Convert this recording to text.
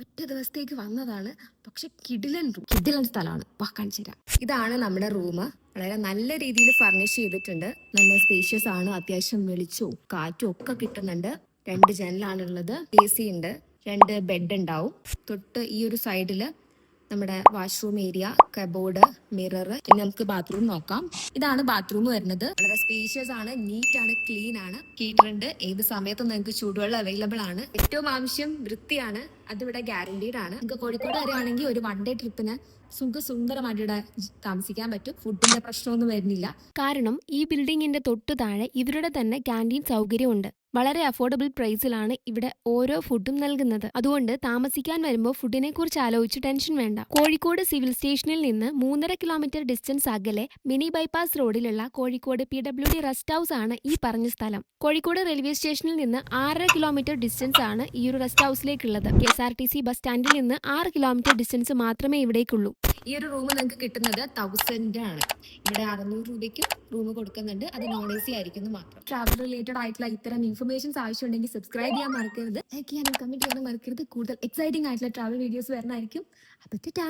ഒറ്റ ദിവസത്തേക്ക് വന്നതാണ്, പക്ഷെ കിടിലൻ സ്ഥലമാണ്. വാ കാണിച്ചു തരാം. ഇതാണ് നമ്മുടെ റൂം. വളരെ നല്ല രീതിയിൽ ഫർണിഷ് ചെയ്തിട്ടുണ്ട്. നല്ല സ്പേഷ്യസ് ആണ്. അത്യാവശ്യം വെളിച്ചവും കാറ്റും ഒക്കെ കിട്ടുന്നുണ്ട്. 2 ജനലാണുള്ളത്. AC ഉണ്ട്. 2 ബെഡ് ഉണ്ടാവും. തൊട്ട് ഈ ഒരു സൈഡില് നമ്മുടെ വാഷ്റൂം ഏരിയ, കബോർഡ്, മിറർ. ഇനി നമുക്ക് ബാത്റൂം നോക്കാം. ഇതാണ് ബാത്റൂം വരുന്നത്. വളരെ സ്പേഷ്യസ് ആണ്, നീറ്റ് ആണ്, ക്ലീൻ ആണ്. ഹീറ്റർ ഉണ്ട്. ഏത് സമയത്തും നിങ്ങൾക്ക് ചൂടുവെള്ളം അവൈലബിൾ ആണ്. ഏറ്റവും ആവശ്യം വൃത്തിയാണ്. അതിവിടെ ഗ്യാരണ്ടീഡ് ആണ്. നിങ്ങൾക്ക് കോഴിക്കോട് വരികയാണെങ്കിൽ ഒരു 1 ഡേ ട്രിപ്പിന് സുന്ദരമായിട്ട് ഇവിടെ താമസിക്കാൻ പറ്റും. ഫുഡിന്റെ പ്രശ്നമൊന്നും വരുന്നില്ല. കാരണം ഈ ബിൽഡിങ്ങിന്റെ തൊട്ടു താഴെ ഇവരുടെ തന്നെ ക്യാൻറ്റീൻ സൗകര്യമുണ്ട്. വളരെ അഫോർഡബിൾ പ്രൈസിലാണ് ഇവിടെ ഓരോ ഫുഡും നൽകുന്നത്. അതുകൊണ്ട് താമസിക്കാൻ വരുമ്പോൾ ഫുഡിനെ കുറിച്ച് ആലോചിച്ച് ടെൻഷൻ വേണ്ട. കോഴിക്കോട് സിവിൽ സ്റ്റേഷനിൽ നിന്ന് 3.5 കിലോമീറ്റർ ഡിസ്റ്റൻസ് അകലെ മിനി ബൈപ്പാസ് റോഡിലുള്ള കോഴിക്കോട് PWD റെസ്റ്റ് ഹൗസ് ആണ് ഈ പറഞ്ഞ സ്ഥലം. കോഴിക്കോട് റെയിൽവേ സ്റ്റേഷനിൽ നിന്ന് 6.5 കിലോമീറ്റർ ഡിസ്റ്റൻസ് ആണ് ഈ ഒരു റെസ്റ്റ് ഹൗസിലേക്കുള്ളത്. KSRTC ബസ് സ്റ്റാൻഡിൽ നിന്ന് 6 കിലോമീറ്റർ ഡിസ്റ്റൻസ് മാത്രമേ ഇവിടേക്കുള്ളൂ. ഈ ഒരു റൂം നിങ്ങൾക്ക് കിട്ടുന്നത് 1000 ആണ്. ഇവിടെ 600 രൂപയ്ക്ക് റൂം കൊടുക്കുന്നുണ്ട്. അത് നോൺ AC ആയിരിക്കുന്നു മാത്രം. ട്രാവൽ റിലേറ്റഡ് ആയിട്ടുള്ള ഇത്തരം ഇൻഫർമേഷൻസ് ആവശ്യമുണ്ടെങ്കിൽ സബ്സ്ക്രൈബ് ചെയ്യാൻ മറക്കരുത്, ലൈക്ക് ചെയ്യാനും കമന്റ് ചെയ്യാനും മറക്കരുത്. കൂടുതൽ എക്സൈറ്റിംഗ് ആയിട്ടുള്ള ട്രാവൽ വീഡിയോസ് വരുന്നതായിരിക്കും. അപ്പോൾ ടാറ്റാ.